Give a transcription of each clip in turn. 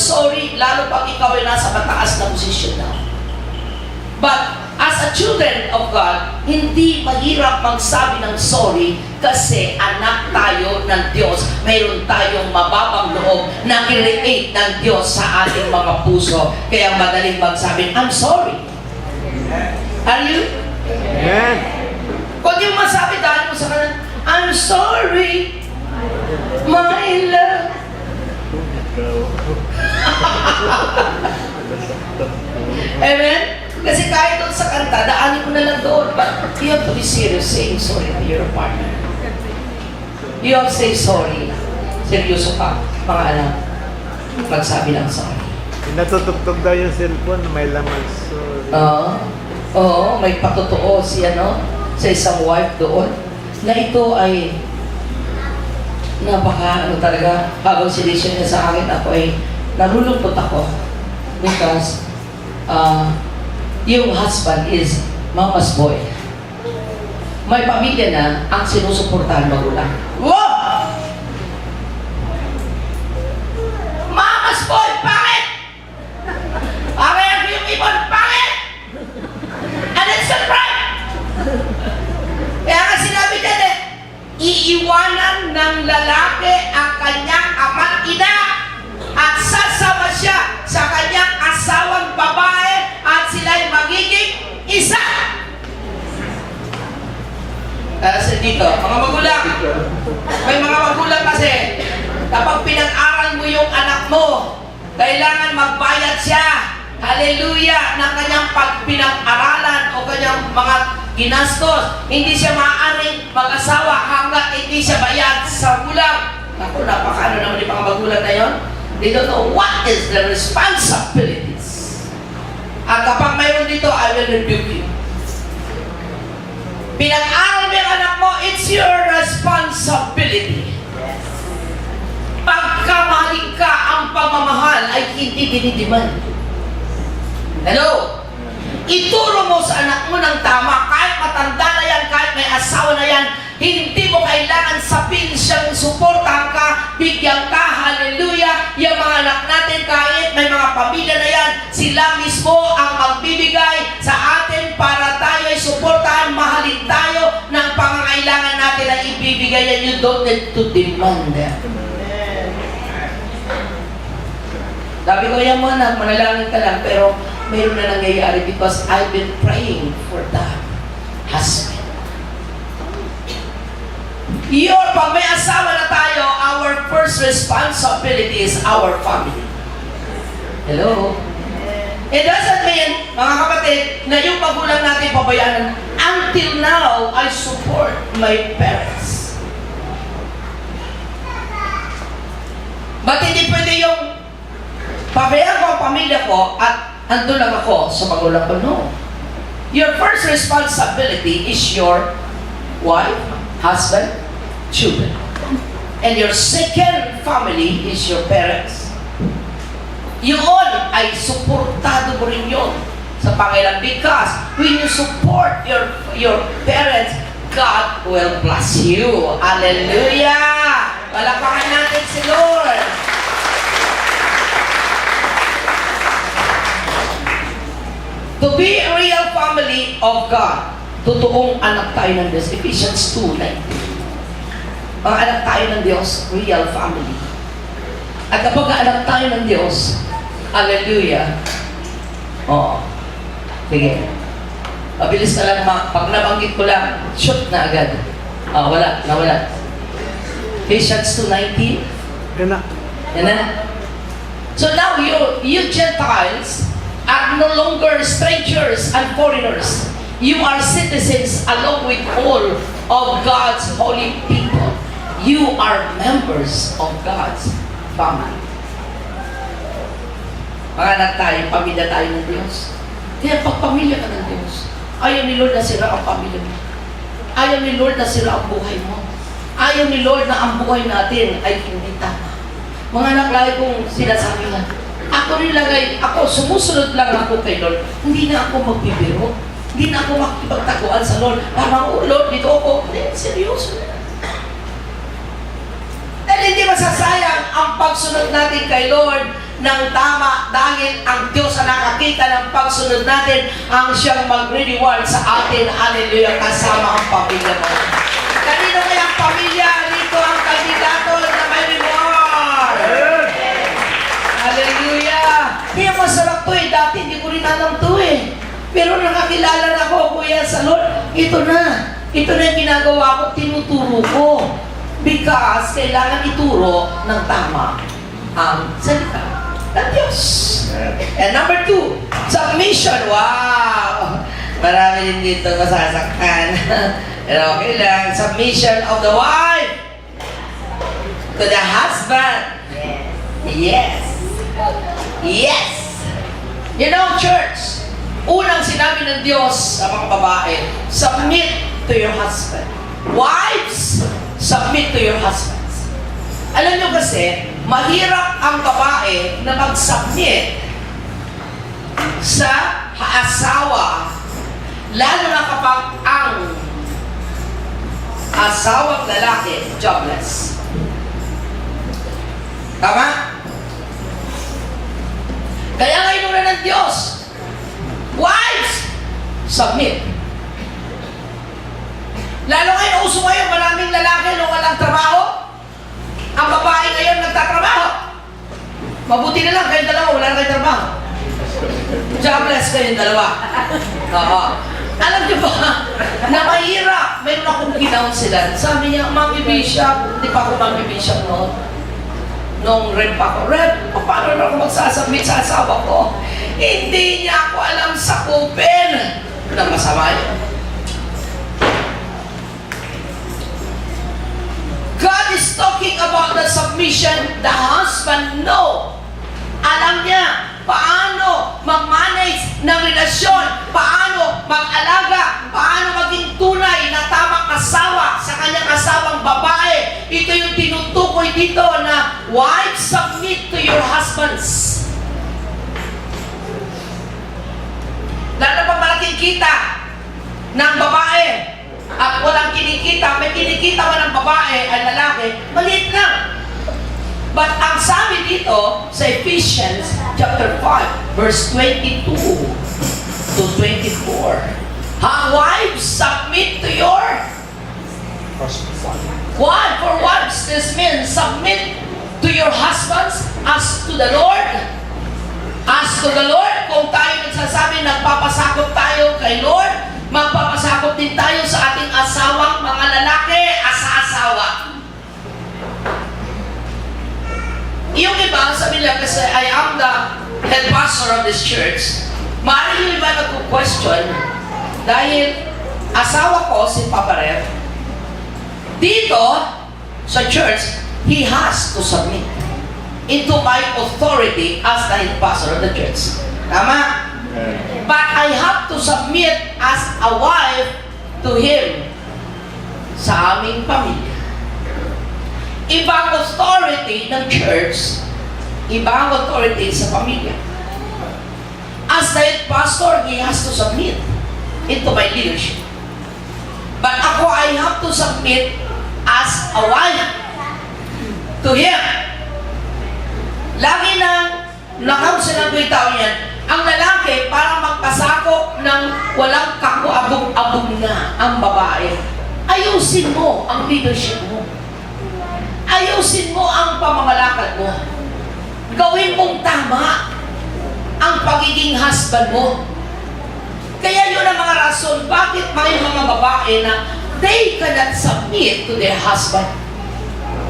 sorry, lalo pag ikaw ay nasa mataas na posisyon na. But as a children of God, hindi mahirap magsabi ng sorry kasi anak tayo ng Diyos. Mayroon tayong mababang loob na create ng Diyos sa ating mga puso. Kaya madaling magsabi, I'm sorry. Are you? Amen. Kung di mo masabi dahil mo sa kanan, I'm sorry, my love. Amen? Kasi kahit doon sa kanta, daanin ko na lang doon. But you have to be serious saying sorry to your partner. You have to say sorry. Seryoso ka, mga anak. Magsabi lang sorry. Natutugtog daw yung cellphone, may laman. Oo, may patotoo si sa isang wife doon na ito ay talaga, habang sinisyon niya sa akin, ako ay nalulungkot ako because yung husband is mama's boy. May pamilya na ang sinusuportahan magulang. Wow! Mama's boy, pangit! Pangit yung ibon, pangit! And it's not right! Kaya nga sinabi niya iiwanan ng lalaki ang kanyang ama't ina at sasama siya sa kanyang asawang babae at sila'y magiging isa. Kasi dito, mga magulang, may mga magulang kasi, kapag pinag-aral mo yung anak mo, kailangan magbayad siya, hallelujah, ng kanyang pinag-aralan o kanyang mga ginastos. Hindi siya maaaring mag-asawa hanggat hindi siya bayad sa magulang. Ako, napakano naman yung mga magulang na yun. They don't know what is the responsibilities. At kapag mayroon dito, I will rebuke you. Pinag-aral mo yung anak mo, it's your responsibility. Pagkamahalin ka, ang pagmamahal ay hindi dinidiman. Hello? Ituro mo sa anak mo ng tama, kahit matanda na yan, kahit may asawa na yan, hindi mo kailangan sabihin siyang suportahan ka, bigyan ka, hallelujah. Yung mga anak natin, kahit may mga pamilya na yan, sila mismo ang magbibigay sa atin para tayo ay suportahan, mahalin tayo ng pangangailangan natin na ibibigay yan. You don't need to demand that. Sabi ko, yan mo anak, manalangin ka lang, pero mayroon na nangyayari because I've been praying for that husband. Pag may asawa na tayo, our first responsibility is our family. Hello? It doesn't mean, mga kapatid, na yung magulang natin pabayaan. Until now, I support my parents. But hindi pwede yung pabayaan ko ang pamilya ko at andun lang ako sa magulang ko. No. Your first responsibility is your wife, husband, children. And your second family is your parents. Yun ay suportado mo rin yun sa Panginoon because when you support your parents, God will bless you. Hallelujah! Palakpakan natin si Lord. To be a real family of God, totoong anak tayo ng Diyos. Ephesians 2:19. Mga anak tayo ng Diyos, real family. At kapag anak tayo ng Diyos, hallelujah. Oo. Sige. Mabilis na lang, pag nabanggit ko lang, shoot na agad. Nawala. Ephesians 2:19. Yan na. Yan na. So now, you Gentiles are no longer strangers and foreigners. You are citizens along with all of God's holy people. You are members of God's family. Mga anak tayo, pamilya tayo ng Diyos. Kaya pag pamilya ka ng Diyos, ayaw ni Lord na sira ang pamilya mo. Ayaw ni Lord na sira ang buhay mo. Ayaw ni Lord na ang buhay natin ay hindi tama. Mga anak, lagi kong sinasabi na, ako sumusunod lang ako kay Lord. Hindi na ako magbibiro. Hindi na ako makipagtaguan sa Lord. Parang, Lord, dito ako. Hindi, seryoso na. Dahil hindi masasayang ang pagsunod natin kay Lord ng tama dahil ang Diyos ang nakakita ng pagsunod natin ang siyang mag-reward sa atin. Hallelujah, kasama ang pamilya mo. Kanino kaya ang pamilya? Dito ang kandidato na may reward. Hallelujah. Kaya masarap to eh. Dati hindi ko rin alam to eh. Pero nakakilala na ako, Kuya, sa Lord. Ito na. Ito na yung ginagawa ko, tinuturo ko. Because kailangan ituro ng tama ang salita ng Diyos. And number 2, submission. Wow! Marami din dito masasaktan. Pero okay lang. Submission of the wife to the husband. Yes. Yes. You know, church, unang sinabi ng Diyos sa mga babae, submit to your husband. Wives, submit to your husbands. Alam nyo kasi, mahirap ang babae na mag-submit sa asawa, lalo na kapag ang asawang lalaki jobless. Tama? Kaya nga inuna ng Diyos, wives, submit. Lalo ngayon, uso ngayon, maraming lalaki nung walang trabaho. Ang babae ngayon nagtatrabaho. Mabuti na lang, kayong dalawa, wala na kayong trabaho. Jobless kayong dalawa. Oo. Alam niyo ba, na mahirap, mayroon akong ginounsilan. Sabi niya, Mami Bishop, hindi pa ako Mami Bishop noon. Nung rep ako, Rep, paano na ako magsasubmit sa asawa ko? Hindi niya ako alam sa kupin na masama yun. God is talking about the submission. The husband, no. Alam niya paano mag-manage ng relasyon, paano mag-alaga, paano maging tunay na tamang asawa sa kanyang asawang babae. Ito yung tinutukoy dito na wives, submit to your husbands. Lalo pa malaking kita ng babae at walang kinikita, may kinikita man ng babae ay lalaki, maliit lang. But ang sabi dito sa Ephesians chapter 5, verse 22 to 24, wives, submit to your one for wives. This means submit to your husbands as to the Lord. As to the Lord, kung tayo nagsasabi nagpapasakop tayo kay Lord, magpapasakop din tayo sa ating asawang mga lalaki, asa-asawa. Yung iba, sabi nila kasi I am the head pastor of this church. Maaari yung iba nagko-question dahil asawa ko si Papa Rev. Dito sa church, he has to submit into my authority as the head pastor of the church. Tama? But I have to submit as a wife to him sa aming pamilya. Ibang authority ng church, ibang authority sa pamilya. As the head pastor, he has to submit into my leadership. But ako, I have to submit as a wife to him. Lagi nang nakausinan ko yung tao niyan, ang lalaki para magpasakop ng walang kakuabog-abog na ang babae. Ayusin mo ang leadership mo. Ayusin mo ang pamamalakad mo. Gawin mong tama ang pagiging husband mo. Kaya yun ang mga rason bakit may mga babae na they cannot submit to their husband.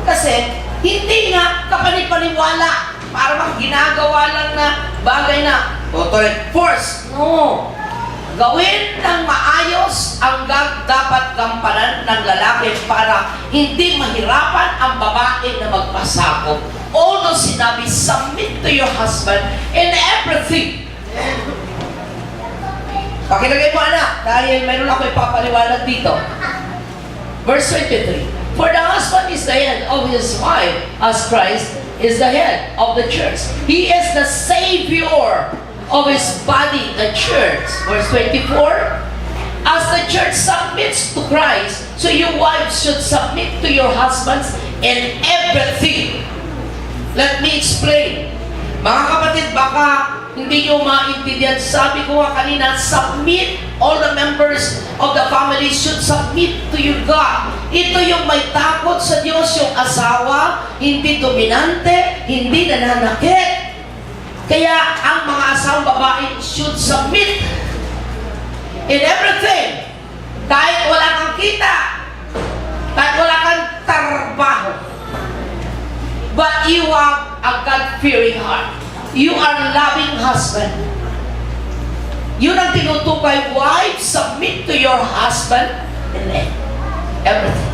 Kasi hindi nga kapanipaniwala para ginagawa lang na bagay na authority force. No. Gawin ng maayos ang dapat gampanan ng lalaki para hindi mahirapan ang babae na magpasakop. Although sinabi, submit to your husband in everything. Pakilagay mo anak, dahil mayroon ako ipapaliwanag dito. Verse 23. For the husband is the head of his wife, as Christ is the head of the church. He is the Savior of his body, the church. Verse 24, as the church submits to Christ, so you wives should submit to your husbands in everything. Let me explain. Mga kapatid, baka hindi nyo maintindihan. Sabi ko nga kanina, submit. All the members of the family should submit to your God. Ito yung may takot sa Diyos, yung asawa, hindi dominante, hindi nananakit. Kaya ang mga asawang babae should submit in everything. Kahit wala kang kita, kahit wala kang trabaho. But you have a God-fearing heart. You are loving husband. Yun ang tinutukoy, wife, submit to your husband in everything.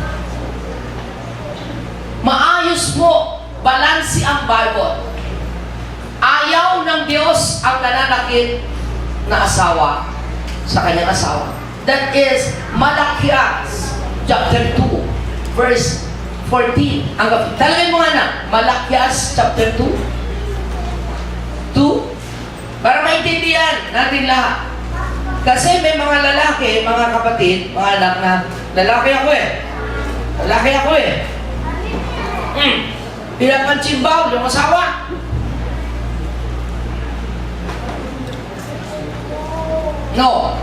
Maayos po, balansi ang Bible. Ayaw ng Diyos ang nananakit na asawa sa kanyang asawa. That is Malakias chapter 2 verse 14. Talagay mo nga na, Malakias chapter 2 para maintindihan natin lahat. Kasi may mga lalaki, mga kapatid, mga anak na, lalaki ako eh. Pinapansimbaw yung asawa. No.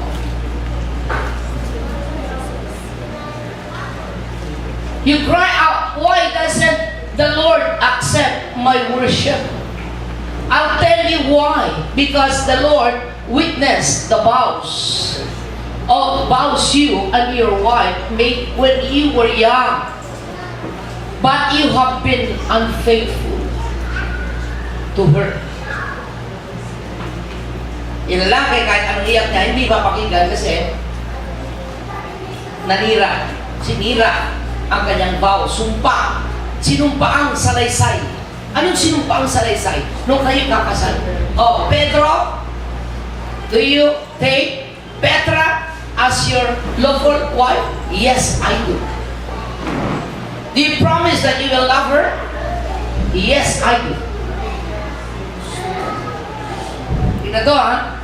You cry out, why doesn't the Lord accept my worship? I'll tell you why. Because the Lord witnessed the vows you and your wife made when you were young. But you have been unfaithful to her. Yung lalaki, kahit ang iyak niya, hindi mapakinggan kasi sinira ang kanyang vow, sumpa. Sinumpaang salaysay. Anong sinumpaang salaysay? Nung kayo kakasal. Oh, Pedro, do you take Petra as your lawful wife? Yes, I do. Do you promise that you will love her? Yes, I do. Tingnan to, ha?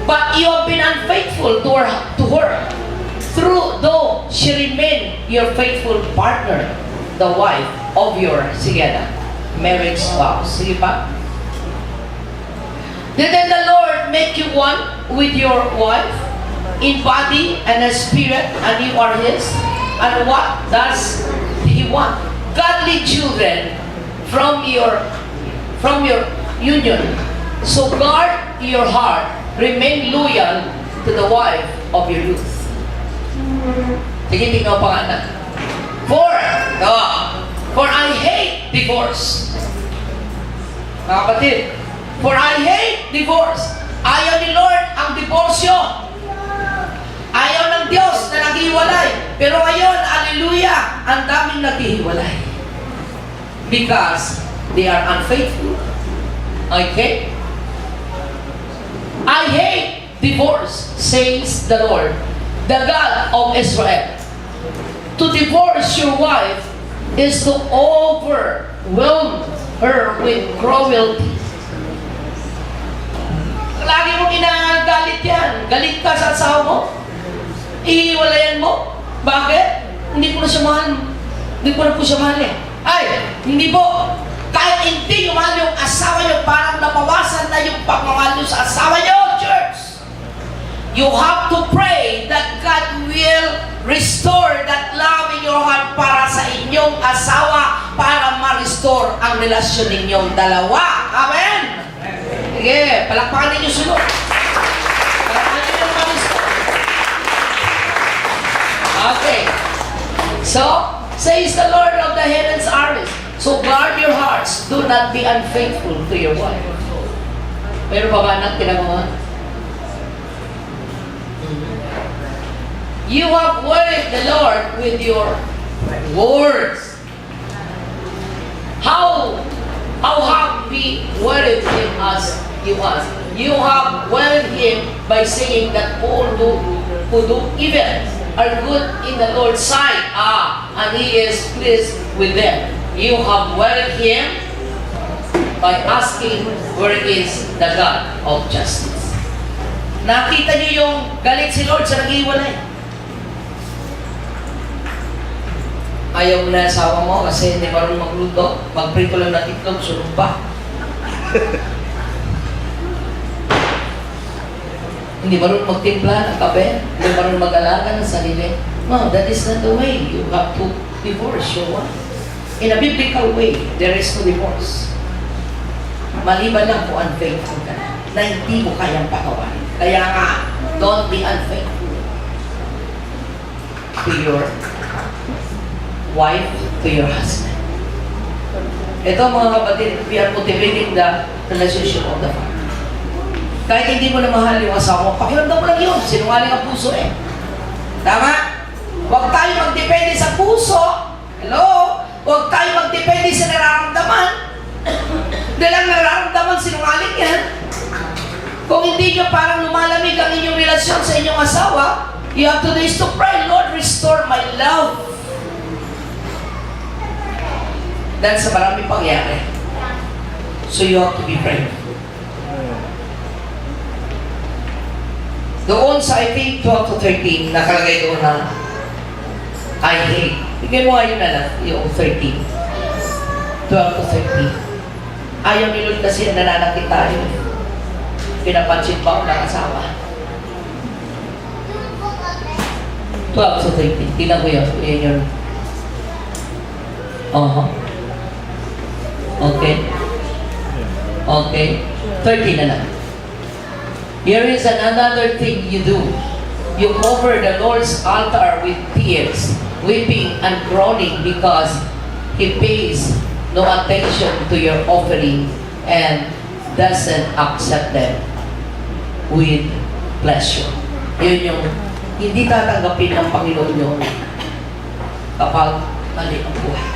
But you have been unfaithful to her. Though she remained your faithful partner, the wife of your, marriage vows. Sige pa. Didn't the Lord make you one with your wife in body and a spirit, and you are His? And what does He want? Godly children from your union. So guard your heart. Remain loyal to the wife of your youth. Sige, tingnan pa nga na. For I hate divorce. Mga kapatid, for I hate divorce. Ayaw ni Lord ang diborsyo. Ayaw ng Diyos na naghiwalay. Pero ngayon, hallelujah, ang daming naghiwalay. Because they are unfaithful. Okay? I hate divorce, says the Lord, the God of Israel. To divorce your wife is to overwhelm her with cruelty. Lagi mong inagalit yan. Galit ka sa asawa mo. Ihiwalayan mo. Bakit? Hindi ko na siya mahal. Hindi ko na po siya mahal eh. Ay, hindi po. Kahit hindi yung mahal yung asawa nyo, parang nabawasan na yung pagmamahal nyo sa asawa nyo, church. You have to pray that God will restore that love in your heart para sa inyong asawa, para ma-restore ang relasyon ninyong dalawa. Amen? Sige, palakpakan ninyo sunod. Palakpakan ninyo ma-restore. Okay. So, says the Lord of the heavens armies, so guard your hearts. Do not be unfaithful to your wife. Meron pa ba anak tinagawa? You have worried the Lord with your words. How have we worried Him as you ask? You have worried Him by saying that all who do evil are good in the Lord's sight. And He is pleased with them. You have worried Him by asking where is the God of justice. Nakita niyo yung galit si Lord sa naghiwalay. Ayaw mo na asawa mo kasi hindi marunong magluto. Magprito lang ng itlog, sunog pa. Hindi marunong magtimpla ng kape. Hindi marunong mag-alaga ng sarili. No, that is not the way. You have to divorce your wife. In a biblical way, there is no divorce. Maliban lang kung unfaithful ka na hindi mo kayang patawarin. Kaya nga, don't be unfaithful to your wife, to your husband. Ito mga kapatid, we are motivating the relationship of the family. Kahit hindi mo na mahal yung asawa mo, pakiramdam mo lang yun. Sinungaling ang puso eh. Tama? Huwag tayo magdepende sa puso. Hello? Huwag tayo magdepende sa nararamdaman. Dahil ang nararamdaman, sinungaling yan. Kung hindi nyo parang lumalamig ang inyong relasyon sa inyong asawa, you have to do is to pray, Lord, restore my love. Dahil sa maraming pangyari. So you have to be praying. Doon sa I think 12 to 13, nakalagay doon na I hate. Bigyan mo nga yun na lang, yung 13. 12 to 13. Ayaw ni Lord kasi nananakit tayo. Pinapansin pa ako ng asawa. 12 to 13. Tingnan ko yun. Yan yun. Okay. Okay. 13 na lang. Here is another thing you do. You cover the Lord's altar with tears, weeping and groaning because He pays no attention to your offering and doesn't accept them with pleasure. Yun yung hindi tatanggapin ng Panginoon yun kapag mali ang buhay.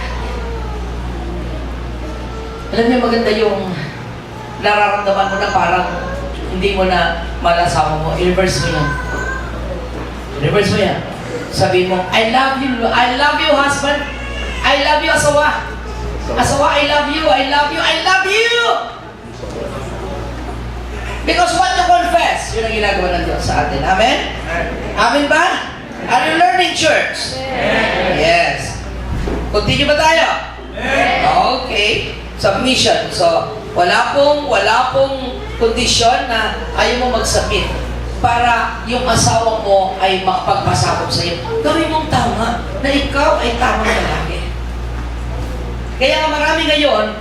Alam niyo, maganda yung nararamdaman mo na parang hindi mo na malasawa mo. I-reverse mo yan. Reverse mo yan. Sabihin mo, I love you, husband. I love you, asawa. Asawa, I love you, I love you, I love you! Because what you confess, yun ang ginagawa ng Diyos sa atin. Amen? Amen ba? Are you learning, church? Yes. Continue ba tayo? Okay. Submission. So, wala pong kondisyon na ayaw mo mag-submit para yung asawa mo ay makapagpasakop sa iyo. Gawin mong tama na ikaw ay tamang lalaki. Kaya marami ngayon,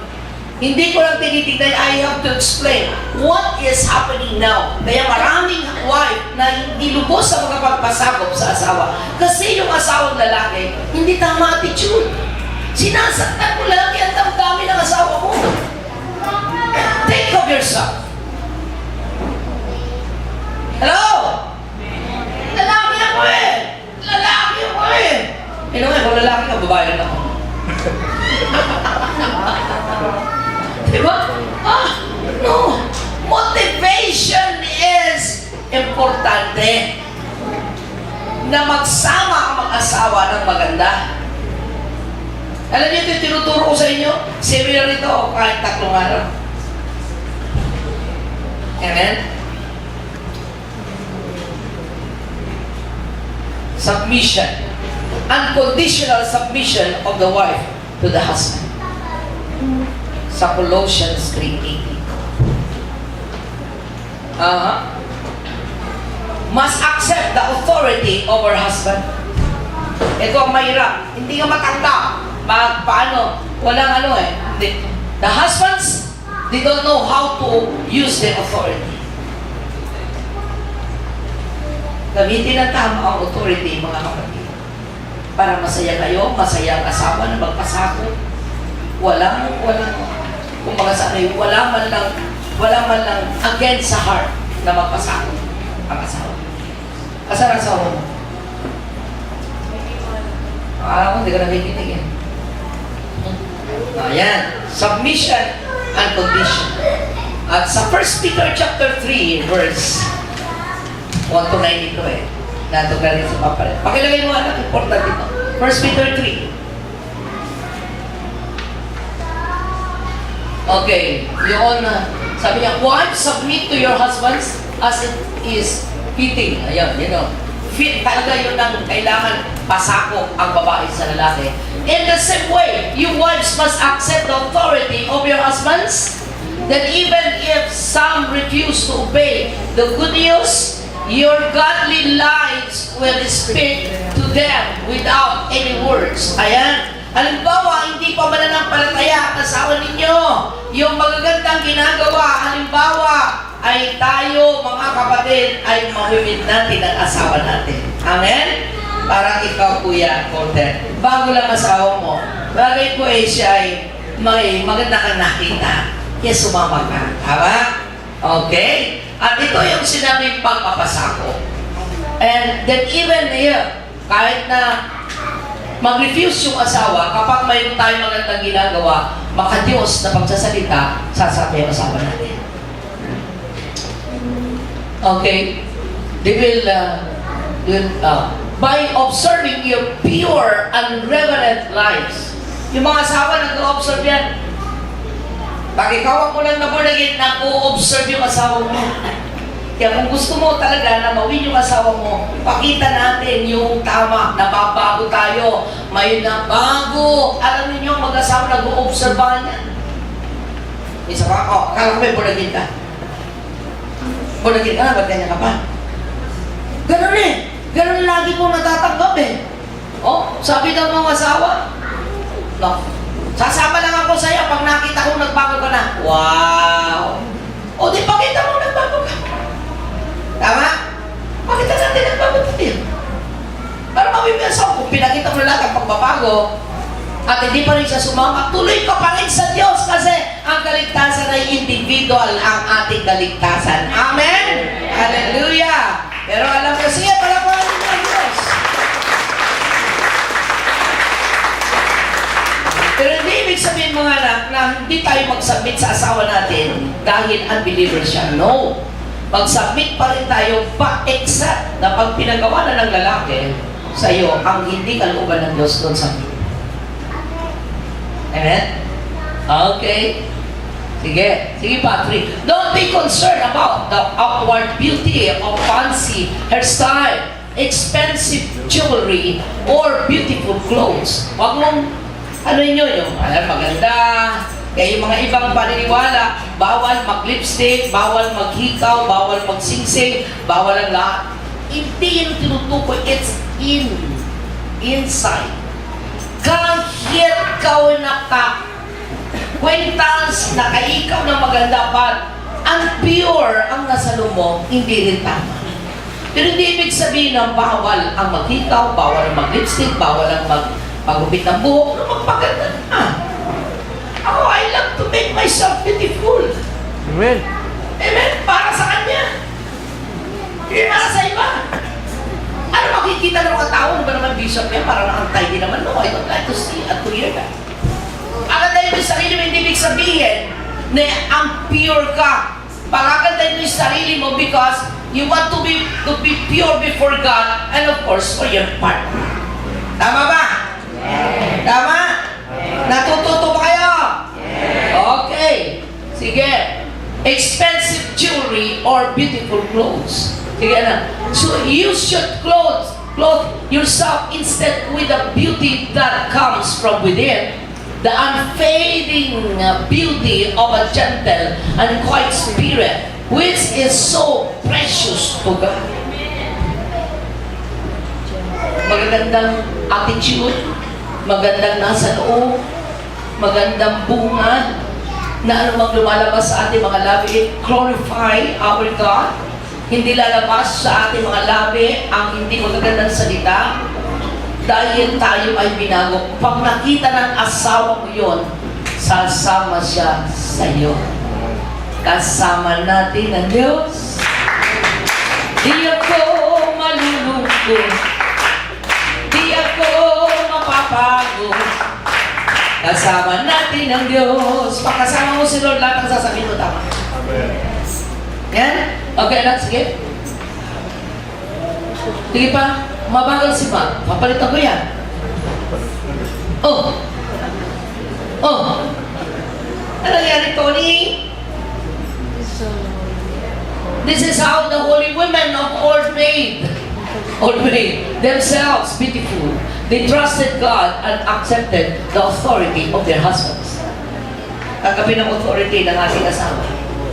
hindi ko lang tinitignan, I have to explain what is happening now. Kaya maraming wife na hindi lubos sa makapagpasakop sa asawa. Kasi yung asawang lalaki, hindi tama attitude. Sinasaktan mo lagi ang damdamin ng asawa mo. Think of yourself. Hello? Lalaki ako eh! Lalaki ako eh! Kung lalaki ka, babae lang ako. Diba? No. Motivation is importante. Na magsama ang mag-asawa ng maganda. Alam niyo ito, tinuturo ko sa inyo. Seminar ito, kahit 3 araw. Amen? Submission. Unconditional submission of the wife to the husband. Sa Colossians 3:18. Must accept the authority of her husband. Ito ang mahirap. Hindi ka matanggap. Paano? Walang ano eh. The husbands, they don't know how to use their authority. Gamitin ng tama ang authority, mga kapatid. Para masaya kayo, masaya ang asawa na magpasako. Kung mga sanay, wala man lang against sa heart na magpasako ang asawa. Asan ang asawa mo? Hindi ka nakikinig yan. Ayan. Submission and condition. At sa 1 Peter chapter 3, verse 1 to 9 ito eh. Nato ka rin sa papalit. Pakilagay mo anak, important ito. 1 Peter 3. Okay. Yun, sabi niya, wives, submit to your husbands as it is fitting. Ayan, fit talaga yun ang kailangan pasakop ang babae sa lalaki. In the same way, you wives must accept the authority of your husbands. That even if some refuse to obey the good news, your godly lives will speak to them without any words. Ayan. Halimbawa, hindi pa mananampalataya ang asawa ninyo. Yung magagandang ginagawa, halimbawa, ay tayo, mga kapatid, ay mamimit natin ang asawa natin. Amen? Parang ikaw, Kuya Colter. Bago lang asawa mo, bagay ko eh siya ay may maganda kang nakita. Kaya sumama ka. Tama? Okay? At ito yung sinabing pagpapasako. And then even here, kahit na mag-refuse yung asawa, kapag mayroon tayong magandang ginagawa, maka-Diyos na pagsasalita, sasabi ang asawa natin. Okay? They will, by observing your pure and reverent lives. Yung mga asawa nag-observe yan. Pag ikaw ang unang nabunagin, nag-o-observe yung asawa mo. Kaya kung gusto mo talaga na mawin yung asawa mo, pakita natin yung tama, nababago tayo, may nabago. Alam niyo mag-asawa nag-o-obserbahan yan. Isa pa, kala ko may bunagin ka. Bunagin ka na, ba't ganyan ka pa? Ganun eh. Ganun lagi mo natatanggap eh. Sabi ng mga asawa, no, sasama lang ako sa'yo pag nakita ko nagbago ka na. Wow! Di pakita mo nagbago ka. Tama? Pakita natin nagbago tayo. Para mabibiyasa kung pinakita mo lahat ang pagbabago at hindi pa rin siya sumama, tuloy ka pa rin sa Diyos kasi ang kaligtasan ay individual ang ating kaligtasan. Amen? Hallelujah! Pero alam ko, sige, palapalan mo ang Diyos. Pero hindi ibig sabihin mga anak na hindi tayo mag-submit sa asawa natin dahil unbeliever siya. No. Mag-submit pa rin tayo pa-exact na pag pinagawa na ng lalaki sa iyo ang hindi kalooban ng Diyos doon sa amin. Amen? Okay. Sige. Sige, Patrick. Don't be concerned about the outward beauty of fancy hairstyle, expensive jewelry, or beautiful clothes. Huwag mong ano yung maganda. Kaya yung mga ibang paniniwala, bawal mag-lipstick, bawal maghikaw, bawal magsingsing, bawal ang lahat. Hindi yung tinutukoy, it's inside. Kahit ikaw kwentans na kaikaw na maganda pa, ang pure ang nasa loob mo, hindi rin tama. Pero hindi ibig sabihin na bawal ang maghikaw, bawal ang mag-lipstick, bawal ang magupit ng buhok, na magpaganda na. Ako, I love to make myself beautiful. Amen. Amen? Para sa Kanya. Hindi para sa iba. Ano makikita ng mga tao? Ano ba naman bishop niya? Parang nakantay din naman. No, I don't like to see at to hear that. Pagagandahin mo yung sarili mo, hindi ibig sabihin na ang pure ka. Pagagandahin mo yung sarili mo because you want to be pure before God and of course for your partner. Tama ba? Yeah. Tama? Yeah. Natututo ba kayo? Yeah. Okay. Sige. Expensive jewelry or beautiful clothes. Sige na. So you should clothe yourself instead with the beauty that comes from within. The unfading beauty of a gentle and quiet spirit, which is so precious to God. Magandang attitude, magandang nasa loob, magandang bunga, na anumang lumalabas sa ating mga labi, glorify our God. Hindi lalabas sa ating mga labi ang hindi magagandang salita dahil tayo ay binago. Pag nakita ng asawa mo yun, sasama siya sa iyo. Kasama natin ang Diyos. Di ako malulungkot. Di ako mapapagod. Kasama natin ang Diyos. Pagkasama mo si Lord, lahat ang sasabihin mo tama. Yan? Okay, anak, sige. Sige pa. Mabagal si Ma. Papalitan ko yan. Ano nangyari, Tony? This is how the holy women of old made. or made themselves beautiful. They trusted God and accepted the authority of their husbands. Kagabi ng authority ng ating asawa.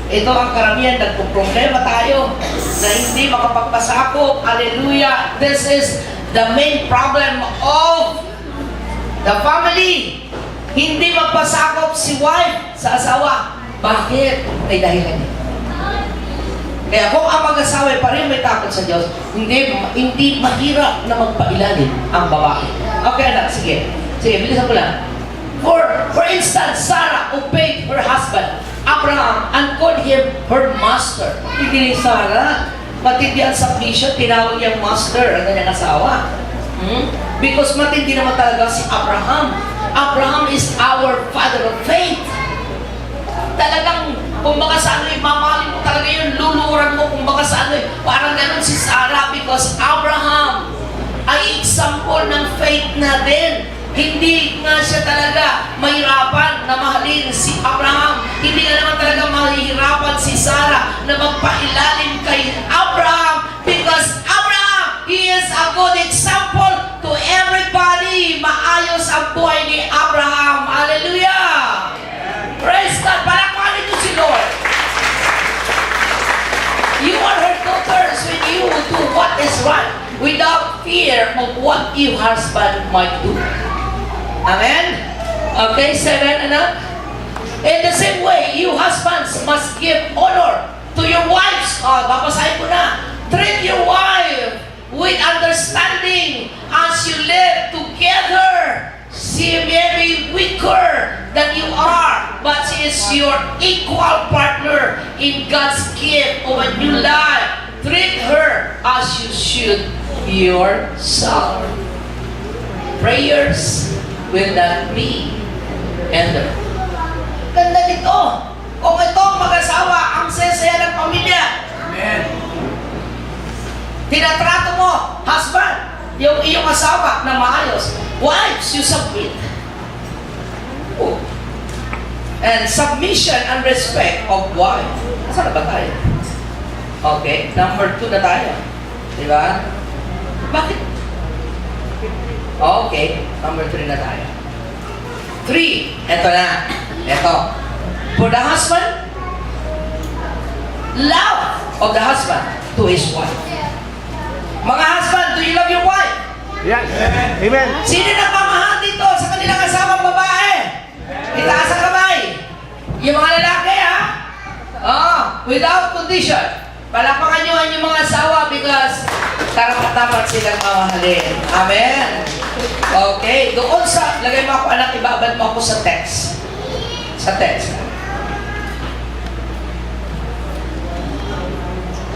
Ito ang karamihan, nagpo-problema tayo na hindi makapagpasakop. Hallelujah! This is the main problem of the family. Hindi magpasakop si wife sa asawa. Bakit? May dahilan niya. Kaya kung ang mag-asawa pa rin may takot sa Diyos, hindi mahirap na magpailalim ang babae. Okay anak, sige. Sige, bilisan ko lang. For instance, Sarah obeyed her husband, Abraham, and called him her master. Hindi ni Sarah, matindi ang submission, tinawag niyang master ang kanyang asawa. Because matindi naman talaga si Abraham. Abraham is our father of faith. Talagang, kung baka sa ano, mamahalin mo talaga yun, luluran mo kung baka sa ano, parang ganun si Sarah because Abraham ay example ng faith natin. Hindi nga siya talaga mahirapan na mahalin si Abraham. Hindi nga naman talaga mahihirapan si Sarah na magpailalim kay Abraham because Abraham, he is a good example to everybody. Maayos ang buhay ni Abraham. Hallelujah! Praise God! Palakpakan ito si Lord. You are her daughters when you do what is right without fear of what your husband might do. Amen? Okay, 7 anak. In the same way, you husbands must give honor to your wives. Babasahin ko na. Treat your wife with understanding as you live together. She may be weaker than you are, but she is your equal partner in God's gift of a new life. Treat her as you should yourself. Prayers will not be hindered. Ganda nito. Kung itong mag-asawa ang sesaya ng pamilya. Amen. Tinatrato mo, husband, yung iyong asawa na maayos. Wives, you submit. Oh. And submission and respect of wife. Saan na ba tayo? Okay, number 2 na tayo. Diba? Bakit? Okay, number 3 na tayo. 3, eto na. Eto. For the husband, love of the husband to his wife. Mga husband, do you love your wife? Yes. Amen. Sino nagmamahal dito sa kanilang asawang babae? Itaas ang kamay. Yung mga lalaki, ha? Without condition. Palakpakan nyo ang yung mga asawa because karapat-dapat silang mamahalin. Amen. Okay. Doon sa, lagay mo ako anak, ibabad mo ako sa text. Sa text.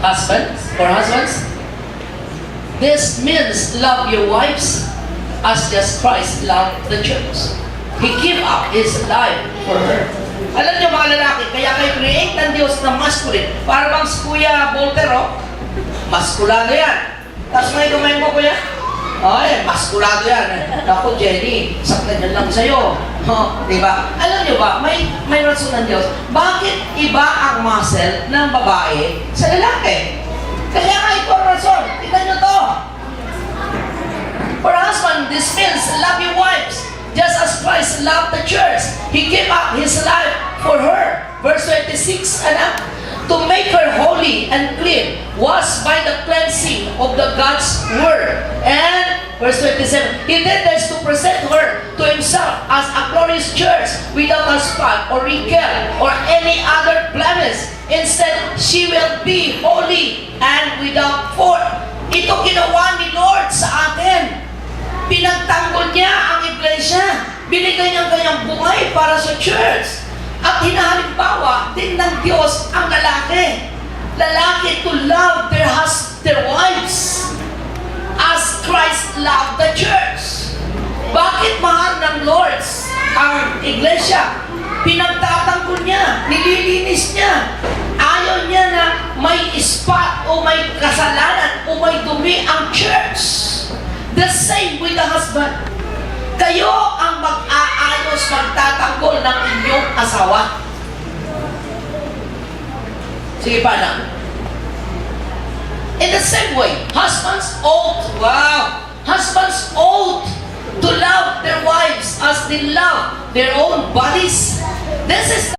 Husbands, for husbands, this means love your wives as just Christ loved the church. He gave up His life for her. Alam niyo mga lalaki, kaya kayo create ng Diyos na masculine. Para bang si Kuya Voltero, maskulado yan. Tapos may gumay mo, Kuya? Ay, maskulado yan. Ako, Jenny, saktan yan lang sa'yo. Diba? Alam niyo ba, may rason ng Diyos. Bakit iba ang muscle ng babae sa lalaki? Kaya nga ito ang rason. Tignan niyo to. For husband, this means love your wives just as Christ loved the church. He gave up His life for her. Verse 26, anak, to make her holy and clean was by the cleansing of the God's word. And verse 27, He did this to present her to Himself as a glorious church without a spot or wrinkle or any other blemish. Instead, she will be holy and without fault. Ito ginawa ni Lord sa atin. Pinagtanggol niya ang iglesia. Binigay niya ang kanyang buhay para sa church. At hinahalimbawa din ng Diyos ang lalaki. Lalaki to love their wives as Christ loved the church. Bakit mahal ng Lord ang iglesia? Pinagtatanggol niya, nililinis niya. Ayaw niya na may spot o may kasalanan o may dumi ang church. The same with the husband. Kayo ang mag-aayos, magtatanggol ng inyong asawa. Sige pa na. In the same way, husbands ought to love their wives as they love their own bodies. This is